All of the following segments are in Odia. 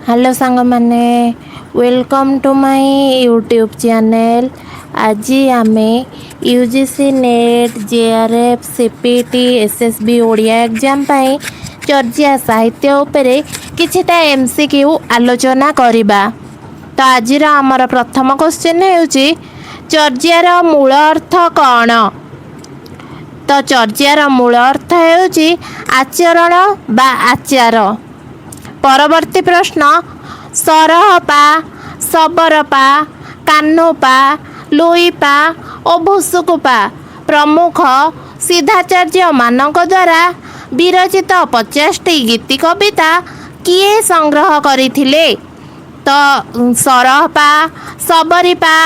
हेलो सांग माने welcome to my YouTube channel. आज आम UGC NET JRF CPT SSB Odia exam पाई चर्चा साहित्य उपरे किछिटा एमसीक्यू आलोचना करिबा। तो आज आमर प्रथम क्वेश्चन है चर्चार मूल अर्थ कौन। तो चर्चार मूल अर्थ है आचरण बा आचार। परवर्ती प्रश्न सरहपा सबरपा कान्होपा लुईपा और भुसुकुपा प्रमुख सिद्धाचार्य मानक द्वारा विरचित 50टी गीति कविता किए संग्रह करथिले। तो सरहपा सबरीपा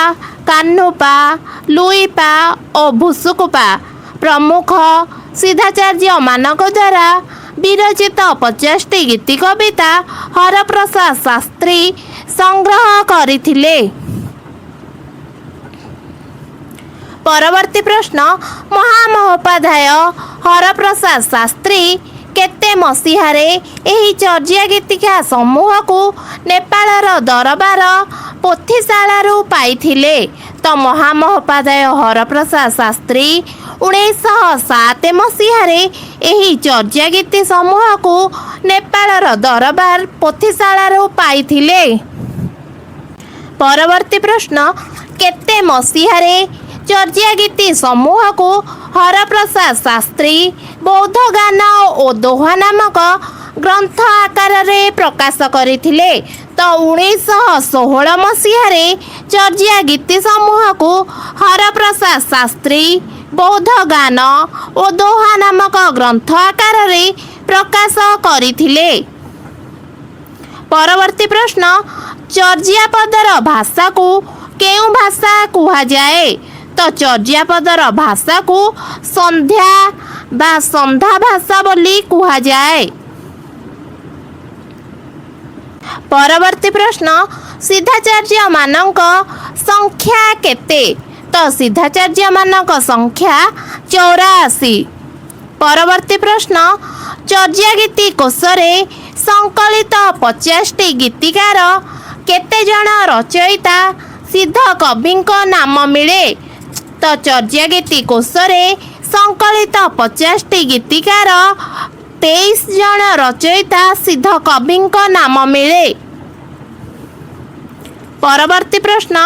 कान्होपा लुईपा और भुसुकुपा प्रमुख सिद्धाचार्य मानक द्वारा विरचित 50टी गीति कविता हरप्रसाद शास्त्री संग्रह करथिले। परवर्ती प्रश्न महामहोपाध्याय हरप्रसाद शास्त्री केते मसीहारे एही चर्या गीतिका समूह को नेपालर दरबार पोथीशालारू पाइथिले। तो महामहोपाध्याय हरप्रसाद शास्त्री 1907 मसीहारे एही चर्या गीति समूह को नेपालर दरबार पोथीशालारू पाइथिले। परवर्ती प्रश्न केते मसीहारे चर्या गीति समूह को हरप्रसाद शास्त्री बौद्ध गान और दोहा नामक ग्रंथ आकार रे प्रकाश करथिले। तो 1916 मसीहारे चर्या गीति समूह को हरप्रसाद शास्त्री बौद्ध गान और दोहा नामक ग्रंथ आकार रे प्रकाश करथिले। परवर्ती प्रश्न चर्यापदर भाषा को केउ भाषा कुहा जाए। तो चर्यापदर भाषा को संध्या बा संध्या भाषा बोली कुहा जाए। परवर्ती प्रश्न सिद्धाचार्य मानक संख्या केते। तो सिद्धाचार्य मानक संख्या 84। परवर्ती प्रश्न चर्या गीति कोशरे संकलित 50टी गीतिकार केते जन रचयिता सिद्ध कविंक नाम मिले। तो चर्या गीति कोशरे संकलित 50टी गीतिकार 23 जन रचयिता सिद्ध कविंक नाम मिले। परवर्ती प्रश्न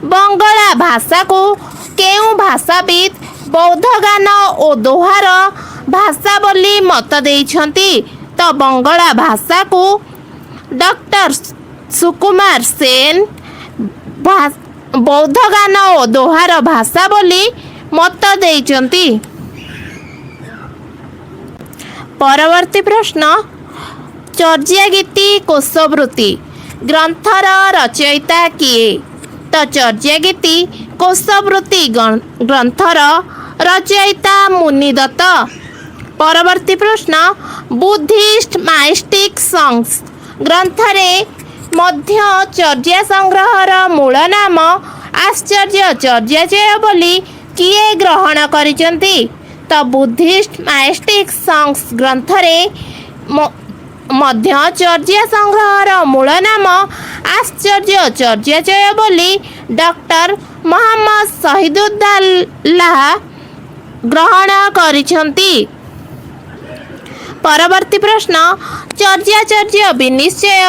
बंगला भाषा को केउ भाषाविद बौद्ध गान और दोहार भाषा बोली मत देइछंती। तो बंगला भाषा को डॉक्टर सुकुमार सेन बौद्ध गान और दोहार भाषा बोली मत देइछंती। परवर्ती प्रश्न चर्या गीति कोशवृत्ति ग्रंथर रचयिता किए। तो चर्या गीति कोशवृत्ति ग्रंथर रचयिता मुनिदत्त। परवर्ती प्रश्न बुद्धिस्ट माइस्टिक सॉन्ग्स ग्रंथरे मध्य चर्या संग्रहर मूल नाम आश्चर्य चर्याजय बोली किए ग्रहण करिसंती। तो बुद्धिस्ट माइस्टिक सॉन्ग्स ग्रंथरे मध्य चर्या संग्रहर मूल नाम आश्चर्य चर्याजय बोली डॉक्टर मोहम्मद शहीदुद्दौला ग्रहण करिसंती। परवर्ती प्रश्न चर्याचर्य विनिश्चय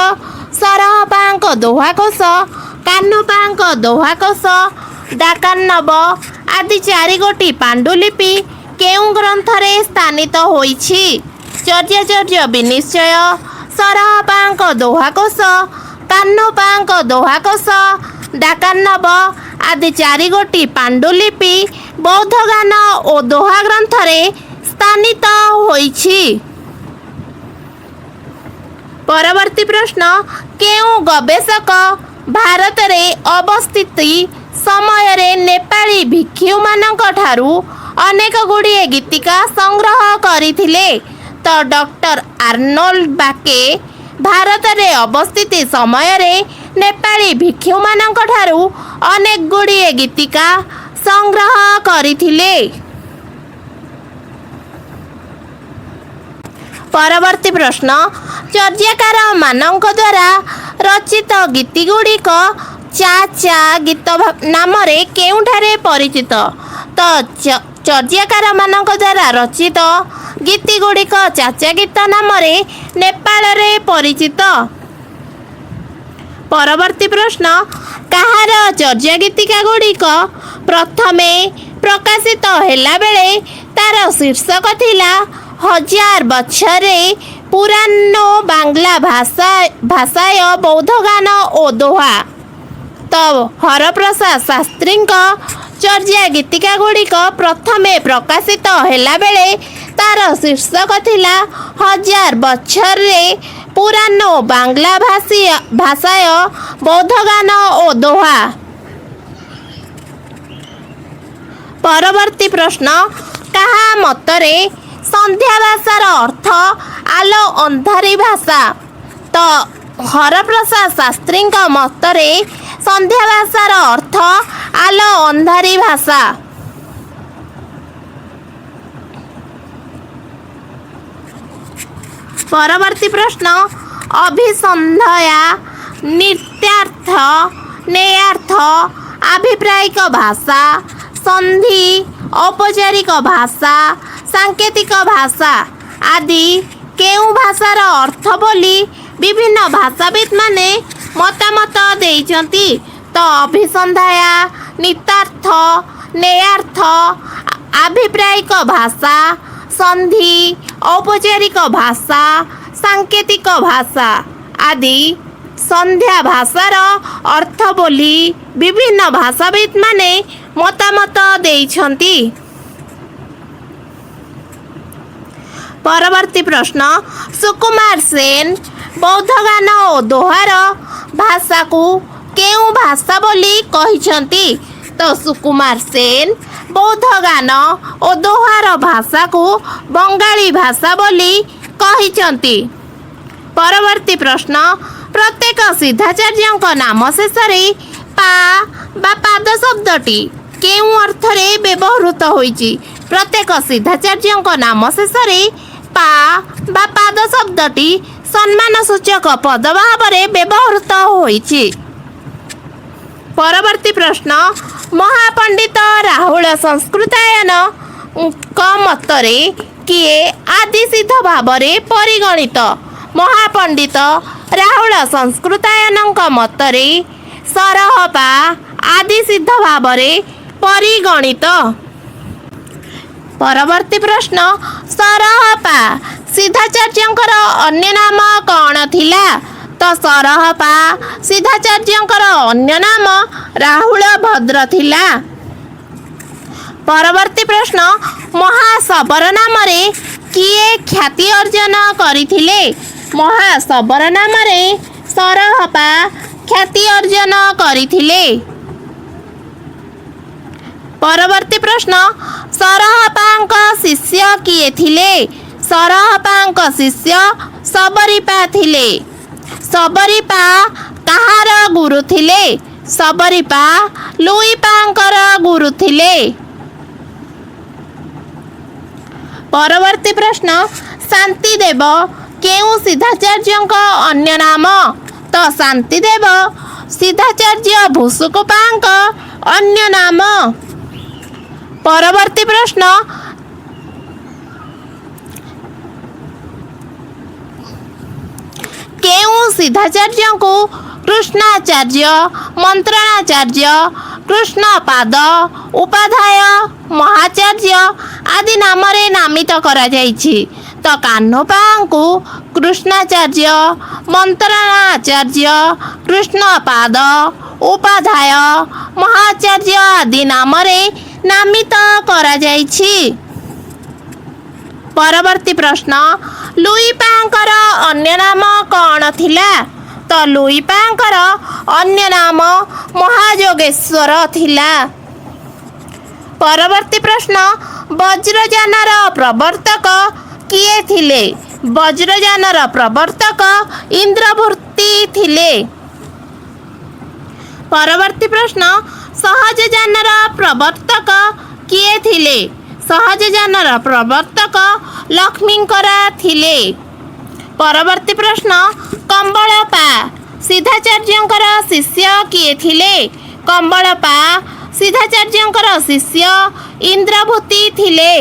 सरहपांक दोहाकोश कान्होपांक दोहाकोश डाकान्नब आदि 4 गोटी पांडुलिपि केउ ग्रंथरे स्थानित होइछि। चर्याचर्य विनिश्चय सरहपांक दोहाकोश कान्होपांक दोहाकोश डाकान्नब आदि 4 गोटी पांडुलिपि बौद्ध गान और दोहा ग्रंथरे स्थानित होइछि। परवर्ती प्रश्न केउ गवेषक भारत रे अवस्थिति समय रे नेपाली भिक्षु मानक ठारू अनेक गुड़िए गीतिका संग्रह करथिले। तो डॉक्टर आर्नोल्ड बाके भारत रे अवस्थिति समय रे नेपाली भिक्षु मानक ठारू अनेक गुड़िए गीतिका संग्रह करथिले। ପରବର୍ତ୍ତୀ ପ୍ରଶ୍ନ ଚର୍ଯ୍ୟାକାର ମାନଙ୍କ ଦ୍ୱାରା ରଚିତ ଗୀତିଗୁଡ଼ିକ ଚା ଚା ଗୀତ ନାମରେ କେଉଁଠାରେ ପରିଚିତ? ତ ଚର୍ଯ୍ୟାକାର ମାନଙ୍କ ଦ୍ୱାରା ରଚିତ ଗୀତିଗୁଡ଼ିକ ଚାଚା ଗୀତ ନାମରେ ନେପାଳରେ ପରିଚିତ। ପରବର୍ତ୍ତୀ ପ୍ରଶ୍ନ କାହାର ଚର୍ଯ୍ୟା ଗୀତିକା ଗୁଡ଼ିକ ପ୍ରଥମେ ପ୍ରକାଶିତ ହେଲା ବେଳେ ତାର ଶୀର୍ଷକ ଥିଲା ହଜାର ବଛରେ ପୁରାଣ ବାଂଲା ଭାଷାୟ ବୌଦ୍ଧ ଗାନ ଓ ଦୋହା। ତ ହରପ୍ରସାଦ ଶାସ୍ତ୍ରୀଙ୍କ ଚର୍ଯ୍ୟା ଗୀତିକା ଗୁଡ଼ିକ ପ୍ରଥମେ ପ୍ରକାଶିତ ହେଲା ବେଳେ ତାର ଶୀର୍ଷକ ଥିଲା ହଜାର ବଛରେ ପୁରାଣ ବାଂଲା ଭାଷାୟ ବୌଦ୍ଧ ଗାନ ଓ ଦୋହା। ପରବର୍ତ୍ତୀ ପ୍ରଶ୍ନ କାହା ମତରେ ସନ୍ଧ୍ୟା ଭାଷାର ଅର୍ଥ ଆଲୋ ଅନ୍ଧାରୀ ଭାଷା? ତ ହରପ୍ରସାଦ ଶାସ୍ତ୍ରୀଙ୍କ ମତରେ ସନ୍ଧ୍ୟା ଭାଷାର ଅର୍ଥ ଆଲୋ ଅନ୍ଧାରୀ ଭାଷା। ପରବର୍ତ୍ତୀ ପ୍ରଶ୍ନ ଅଭିସନ୍ଧୟା ନିତ୍ୟାର୍ଥ ନେୟାର୍ଥ ଆଭିପ୍ରାୟିକ ଭାଷା ସନ୍ଧି ଔପଚାରିକ ଭାଷା ସାଙ୍କେତିକ ଭାଷା ଆଦି କେଉଁ ଭାଷାର ଅର୍ଥ ବୋଲି ବିଭିନ୍ନ ଭାଷାବିତ୍ ମାନେ ମତାମତ ଦେଇଛନ୍ତି? ତ ଅଭିସନ୍ଧୟା ନିତ୍ୟାର୍ଥ ନେୟାର୍ଥ ଆଭିପ୍ରାୟିକ ଭାଷା ସନ୍ଧି ଔପଚାରିକ ଭାଷା ସାଙ୍କେତିକ ଭାଷା ଆଦି ସନ୍ଧ୍ୟା ଭାଷାର ଅର୍ଥ ବୋଲି ବିଭିନ୍ନ ଭାଷାବିତ୍ ମାନେ ମତାମତ ଦେଇଛନ୍ତି। ପରବର୍ତ୍ତୀ ପ୍ରଶ୍ନ ସୁକୁମାର ସେନ ବୌଦ୍ଧ ଗାନ ଓ ଦୋହାର ଭାଷାକୁ କେଉଁ ଭାଷା ବୋଲି କହିଛନ୍ତି? ତ ସୁକୁମାର ସେନ ବୌଦ୍ଧ ଗାନ ଓ ଦୋହାର ଭାଷାକୁ ବଙ୍ଗାଳୀ ଭାଷା ବୋଲି କହିଛନ୍ତି। ପରବର୍ତ୍ତୀ ପ୍ରଶ୍ନ ପ୍ରତ୍ୟେକ ସିଦ୍ଧାଚାର୍ଯ୍ୟଙ୍କ ନାମ ଶେଷରେ ପା ବା ପାଦ ଶବ୍ଦଟି କେଉଁ ଅର୍ଥରେ ବ୍ୟବହୃତ ହୋଇଛି? ପ୍ରତ୍ୟେକ ସିଦ୍ଧାଚାର୍ଯ୍ୟଙ୍କ ନାମ ଶେଷରେ ପା ବା ପାଦ ଶବ୍ଦଟି ସମ୍ମାନ ସୂଚକ ପଦ ଭାବରେ ବ୍ୟବହୃତ ହୋଇଛି। ପରବର୍ତ୍ତୀ ପ୍ରଶ୍ନ ମହାପଣ୍ଡିତ ରାହୁଳ ସଂସ୍କୃତାୟନଙ୍କ ମତରେ କିଏ ଆଦି ସିଦ୍ଧ ଭାବରେ ପରିଗଣିତ? ମହାପଣ୍ଡିତ ରାହୁଳ ସଂସ୍କୃତାୟନଙ୍କ ମତରେ ସରହପା ଆଦି ସିଦ୍ଧ ଭାବରେ ପରିଗଣିତ। ପରବର୍ତ୍ତୀ ପ୍ରଶ୍ନ ସରହପା ସିଦ୍ଧାଚାର୍ଯ୍ୟଙ୍କର ଅନ୍ୟ ନାମ କ'ଣ ଥିଲା? ତ ସରହପା ସିଦ୍ଧାଚାର୍ଯ୍ୟଙ୍କର ଅନ୍ୟ ନାମ ରାହୁଳ ଭଦ୍ର ଥିଲା। ପରବର୍ତ୍ତୀ ପ୍ରଶ୍ନ ମହାସବର ନାମରେ କିଏ ଖ୍ୟାତି ଅର୍ଜନ କରିଥିଲେ? ମହାସବର ନାମରେ ସରହପା ଖ୍ୟାତି ଅର୍ଜନ କରିଥିଲେ। ପରବର୍ତ୍ତୀ ପ୍ରଶ୍ନ ସରହପାଙ୍କ ଶିଷ୍ୟ କିଏ ଥିଲେ? ସରହପାଙ୍କ ଶିଷ୍ୟ ସବରୀପା ଥିଲେ। ସବରୀପା କାହାର ଗୁରୁ ଥିଲେ? ସବରୀପା ଲୁଇପାଙ୍କର ଗୁରୁ ଥିଲେ। ପରବର୍ତ୍ତୀ ପ୍ରଶ୍ନ ଶାନ୍ତିଦେବ କେଉଁ ସିଦ୍ଧାଚାର୍ଯ୍ୟଙ୍କ ଅନ୍ୟ ନାମ? ତ ଶାନ୍ତିଦେବ ସିଦ୍ଧାଚାର୍ଯ୍ୟ ଭୁସୁକୁପାଙ୍କ ଅନ୍ୟ ନାମ। ପରବର୍ତ୍ତୀ ପ୍ରଶ୍ନ କେଉଁ ସିଦ୍ଧାଚାର୍ଯ୍ୟଙ୍କୁ କୃଷ୍ଣାଚାର୍ଯ୍ୟ ମନ୍ତ୍ରଣାଚାର୍ଯ୍ୟ କୃଷ୍ଣପାଦ ଉପାଧ୍ୟାୟ ମହାଚାର୍ଯ୍ୟ ଆଦି ନାମରେ ନାମିତ କରାଯାଇଛି? ତ କାହ୍ନପାଙ୍କୁ କୃଷ୍ଣାଚାର୍ଯ୍ୟ ମନ୍ତ୍ରଣାଚାର୍ଯ୍ୟ କୃଷ୍ଣପାଦ ଉପାଧ୍ୟାୟ ମହାଚାର୍ଯ୍ୟ ଆଦି ନାମରେ ନାମିତ କରାଯାଇଛି। ପରବର୍ତ୍ତୀ ପ୍ରଶ୍ନ ଲୁଇପାଙ୍କର ଅନ୍ୟ ନାମ କ'ଣ ଥିଲା? ତ ଲୁଇପାଙ୍କର ଅନ୍ୟ ନାମ ମହାଯୋଗେଶ୍ୱର ଥିଲା। ପରବର୍ତ୍ତୀ ପ୍ରଶ୍ନ ବଜ୍ରଯାନର ପ୍ରବର୍ତ୍ତକ କିଏ ଥିଲେ? ବଜ୍ରଯାନର ପ୍ରବର୍ତ୍ତକ ଇନ୍ଦ୍ରବୃତ୍ତି ଥିଲେ। ପରବର୍ତ୍ତୀ ପ୍ରଶ୍ନ ସହଜଯାନର ପ୍ରବର୍ତ୍ତକ କିଏ ଥିଲେ? ସହଜଯାନର ପ୍ରବର୍ତ୍ତକ ଲକ୍ଷ୍ମୀଙ୍କର ଥିଲେ। ପରବର୍ତ୍ତୀ ପ୍ରଶ୍ନ, କମ୍ବଳପା ସିଦ୍ଧାଚାର୍ଯ୍ୟଙ୍କର ଶିଷ୍ୟ କିଏ ଥିଲେ? କମ୍ବଳପା ସିଦ୍ଧାଚାର୍ଯ୍ୟଙ୍କର ଶିଷ୍ୟ ଇନ୍ଦ୍ରଭୂତି ଥିଲେ।